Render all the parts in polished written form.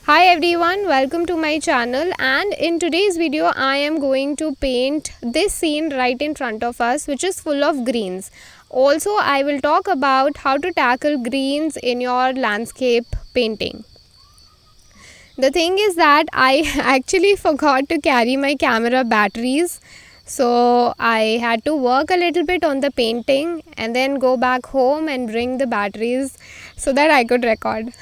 Hi everyone, welcome to my channel, and in today's video I am going to paint this scene right in front of us, which is full of greens. Also I will talk about how to tackle greens in your landscape painting. The thing is that I actually forgot to carry my camera batteries, so I had to work a little bit on the painting and then go back home and bring the batteries so that I could record.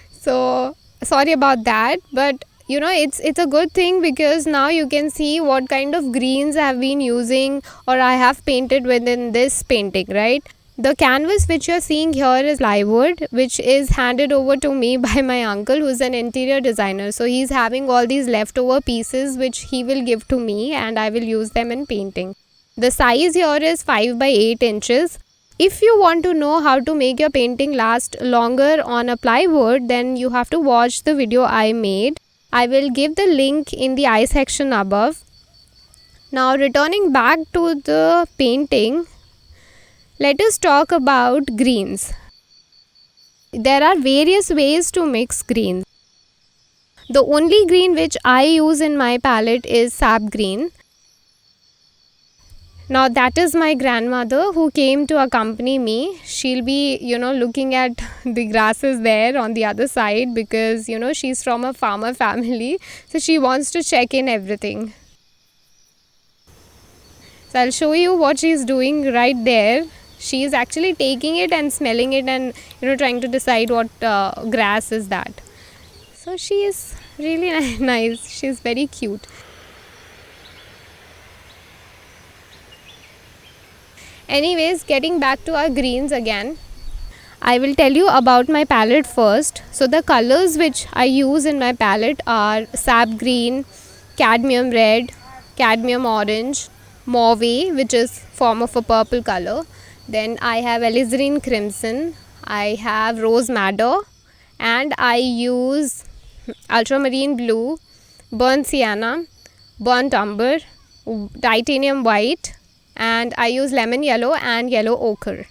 So sorry about that, but it's a good thing because now you can see what kind of greens I have been using or I have painted within this painting, right? The canvas which you're seeing here is plywood, which is handed over to me by my uncle, who's an interior designer. So he's having all these leftover pieces which he will give to me and I will use them in painting. The size here is 5 by 8 inches. If you want to know how to make your painting last longer on a plywood, then you have to watch the video I made. I will give the link in the I section above. Now returning back to the painting, let us talk about greens. There are various ways to mix greens. The only green which I use in my palette is sap green. Now that is my grandmother who came to accompany me. She'll be, looking at the grasses there on the other side because, she's from a farmer family. So she wants to check in everything. So I'll show you what she's doing right there. She is actually taking it and smelling it and, trying to decide what grass is that. So she is really nice. She's very cute. Anyways, getting back to our greens again, I will tell you about my palette first. So the colors which I use in my palette are sap green, cadmium red, cadmium orange, mauve, which is form of a purple color. Then I have alizarin crimson, I have rose madder, and I use ultramarine blue, burnt sienna, burnt umber, titanium white, and I use lemon yellow and yellow ochre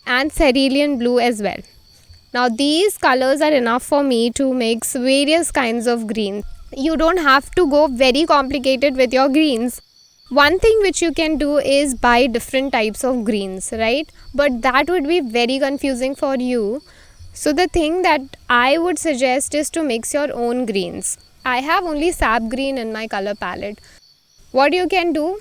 and cerulean blue as well. Now these colors are enough for me to mix various kinds of greens. You don't have to go very complicated with your greens. One thing which you can do is buy different types of greens, right? But that would be very confusing for you. So the thing that I would suggest is to mix your own greens. I have only sap green in my color palette. What you can do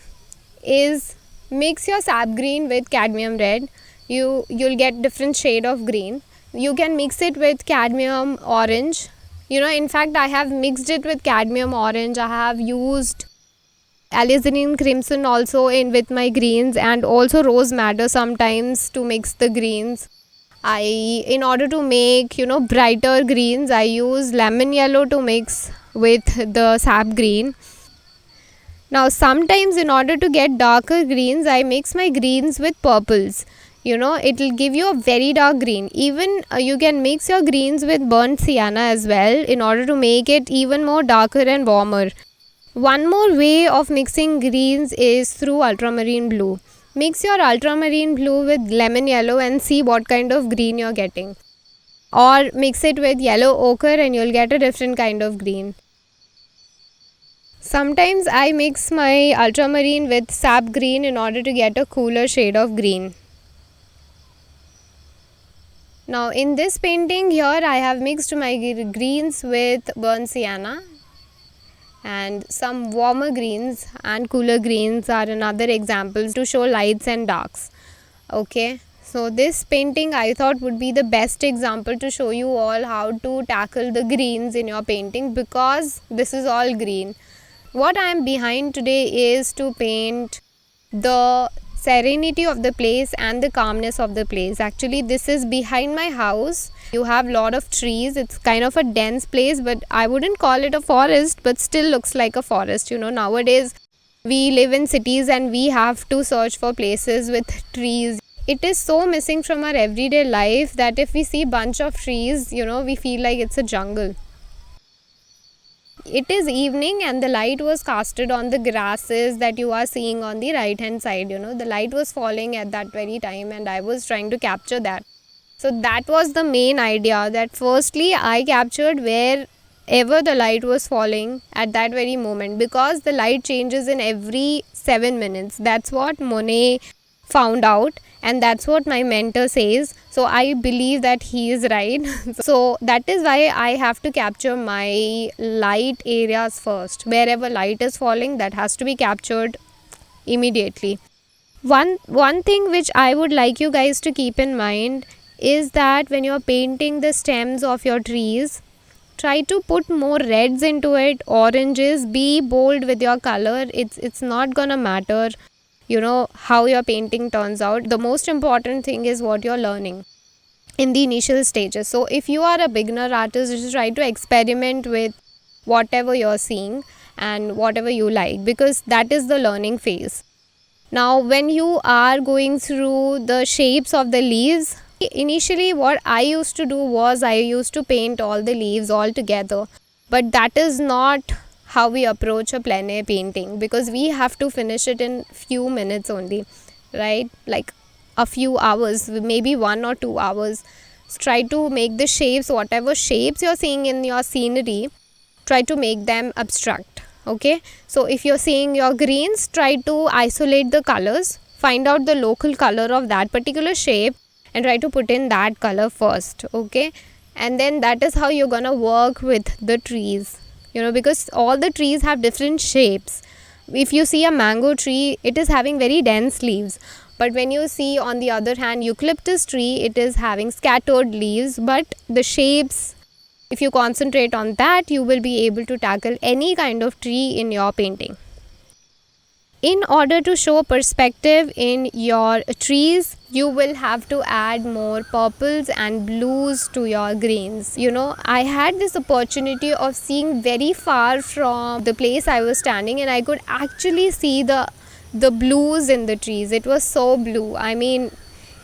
is mix your sap green with cadmium red. You'll get different shade of green. You can mix it with cadmium orange. In fact, I have mixed it with cadmium orange. I have used alizarin crimson also in with my greens, and also rose madder sometimes to mix the greens. In order to make brighter greens, I use lemon yellow to mix with the sap green. Now sometimes in order to get darker greens, I mix my greens with purples. It will give you a very dark green. Even you can mix your greens with burnt sienna as well in order to make it even more darker and warmer. One more way of mixing greens is through ultramarine blue. Mix your ultramarine blue with lemon yellow and see what kind of green you're getting. Or mix it with yellow ochre and you'll get a different kind of green. Sometimes I mix my ultramarine with sap green in order to get a cooler shade of green. Now in this painting here, I have mixed my greens with burnt sienna, and some warmer greens and cooler greens are another examples to show lights and darks. Okay, so this painting I thought would be the best example to show you all how to tackle the greens in your painting because this is all green. What I am behind today is to paint the serenity of the place and the calmness of the place. Actually, this is behind my house. You have a lot of trees. It's kind of a dense place, but I wouldn't call it a forest, but still looks like a forest. Nowadays we live in cities and we have to search for places with trees. It is so missing from our everyday life that if we see bunch of trees, we feel like it's a jungle. It is evening and the light was casted on the grasses that you are seeing on the right hand side. The light was falling at that very time and I was trying to capture that. So that was the main idea, that firstly I captured wherever the light was falling at that very moment, because the light changes in every 7 minutes. That's what Monet found out, and that's what my mentor says. So I believe that he is right. So that is why I have to capture my light areas first. Wherever light is falling, that has to be captured immediately. One thing which I would like you guys to keep in mind is that when you're painting the stems of your trees, try to put more reds into it, oranges. Be bold with your color. It's not gonna matter, how your painting turns out. The most important thing is what you're learning in the initial stages. So if you are a beginner artist, just try to experiment with whatever you're seeing and whatever you like, because that is the learning phase. Now, when you are going through the shapes of the leaves, initially what I used to do was I used to paint all the leaves all together. But that is not how we approach a plein air painting, because we have to finish it in few minutes only, right? Like a few hours, maybe 1 or 2 hours. Try to make the shapes, whatever shapes you're seeing in your scenery, try to make them abstract. Okay, so if you're seeing your greens, try to isolate the colors, find out the local color of that particular shape and try to put in that color first. Okay, and then that is how you're gonna work with the trees, because all the trees have different shapes. If you see a mango tree, it is having very dense leaves, but when you see on the other hand eucalyptus tree, it is having scattered leaves, but the shapes, if you concentrate on that, you will be able to tackle any kind of tree in your painting. In order to show perspective in your trees, you will have to add more purples and blues to your greens. I had this opportunity of seeing very far from the place I was standing, and I could actually see the blues in the trees. It was so blue. I mean,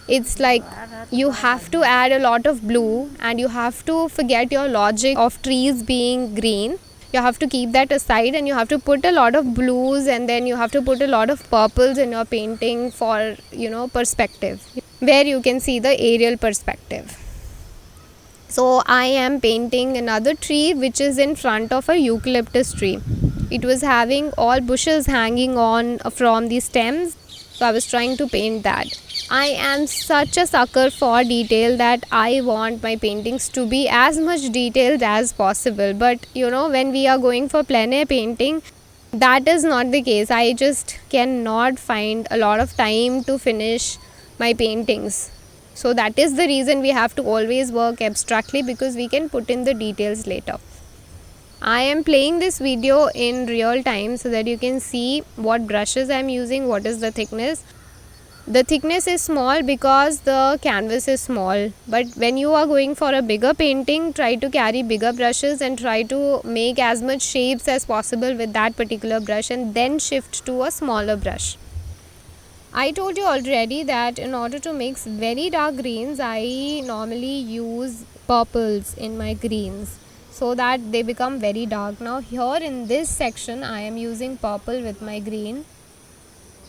it's like you have to add a lot of blue, and you have to forget your logic of trees being green. You have to keep that aside, and you have to put a lot of blues, and then you have to put a lot of purples in your painting for perspective, where you can see the aerial perspective. So I am painting another tree which is in front of a eucalyptus tree. It was having all bushes hanging on from the stems, so I was trying to paint that. I am such a sucker for detail that I want my paintings to be as much detailed as possible. But when we are going for plein air painting, that is not the case. I just cannot find a lot of time to finish my paintings. So that is the reason we have to always work abstractly, because we can put in the details later. I am playing this video in real time so that you can see what brushes I am using, what is the thickness. The thickness is small because the canvas is small, but when you are going for a bigger painting, try to carry bigger brushes and try to make as much shapes as possible with that particular brush, and then shift to a smaller brush. I told you already that in order to mix very dark greens, I normally use purples in my greens so that they become very dark. Now here in this section, I am using purple with my green,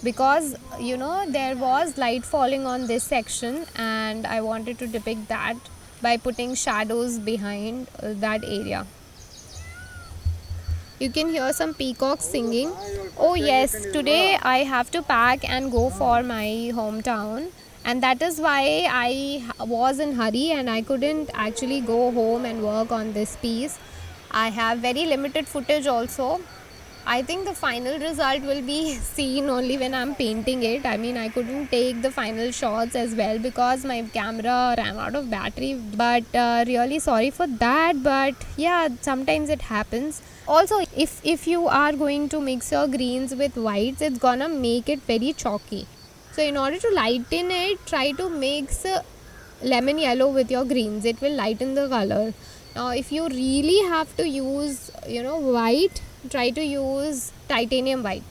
because there was light falling on this section and I wanted to depict that by putting shadows behind that area. You can hear some peacocks singing. Oh yes, today I have to pack and go for my hometown, and that is why I was in hurry and I couldn't actually go home and work on this piece. I have very limited footage also. I think the final result will be seen only when I'm painting it. I mean, I couldn't take the final shots as well because my camera ran out of battery. But really sorry for that. But yeah, sometimes it happens. Also, if you are going to mix your greens with whites, it's gonna make it very chalky. So in order to lighten it, try to mix lemon yellow with your greens. It will lighten the color. Now, if you really have to use, white, try to use titanium white.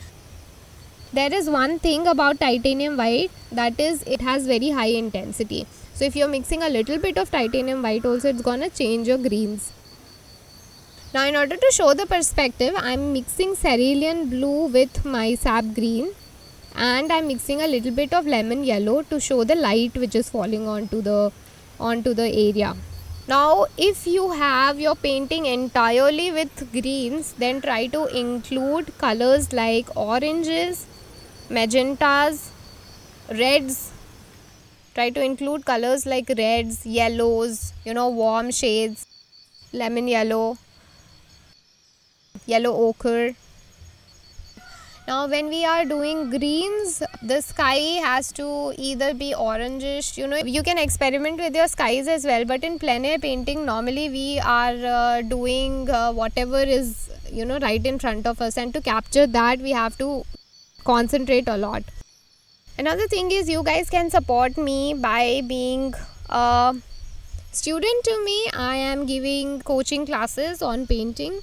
There is one thing about titanium white, that is it has very high intensity. So if you're mixing a little bit of titanium white also, it's gonna change your greens. Now in order to show the perspective, I'm mixing cerulean blue with my sap green, and I'm mixing a little bit of lemon yellow to show the light which is falling onto the onto the area. Now if you have your painting entirely with greens, then try to include colors like oranges, magentas, reds. Try to include colors like reds, yellows, warm shades, lemon yellow, yellow ochre. Now when we are doing greens, the sky has to either be orangish, you can experiment with your skies as well, but in plein air painting normally we are doing whatever is right in front of us, and to capture that we have to concentrate a lot. Another thing is, you guys can support me by being a student to me. I am giving coaching classes on painting.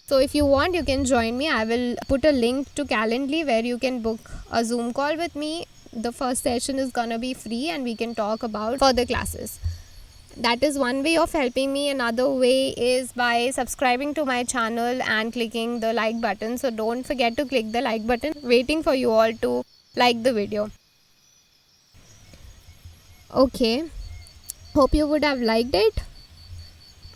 So if you want, you can join me. I will put a link to Calendly where you can book a Zoom call with me. The first session is gonna be free and we can talk about further classes. That is one way of helping me. Another way is by subscribing to my channel and clicking the like button. So don't forget to click the like button. Waiting for you all to like the video. Okay, hope you would have liked it.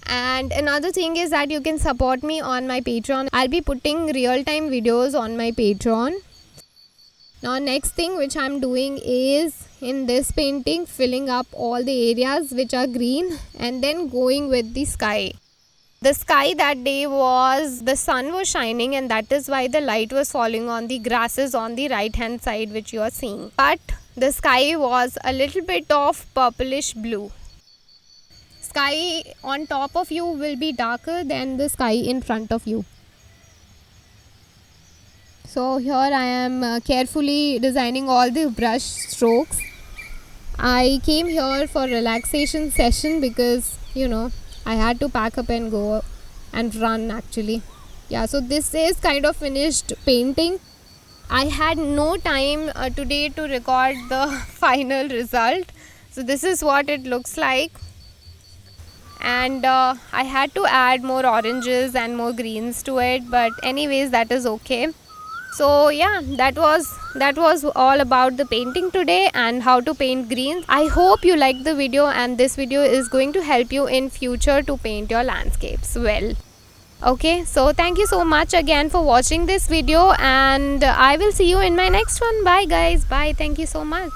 And another thing is that you can support me on my Patreon. I'll be putting real-time videos on my Patreon. Now next thing which I'm doing is, in this painting, filling up all the areas which are green and then going with the sky. The sky that day the sun was shining, and that is why the light was falling on the grasses on the right hand side which you are seeing. But the sky was a little bit of purplish blue. Sky on top of you will be darker than the sky in front of you. So here I am carefully designing all the brush strokes. I came here for relaxation session because I had to pack up and go and run actually. Yeah, so this is kind of finished painting. I had no time today to record the final result. So this is what it looks like. And I had to add more oranges and more greens to it, but anyways, that is okay. So yeah, that was all about the painting today and how to paint greens. I hope you liked the video, and this video is going to help you in future to paint your landscapes well. Okay, so thank you so much again for watching this video, and I will see you in my next one. Bye guys. Bye. Thank you so much.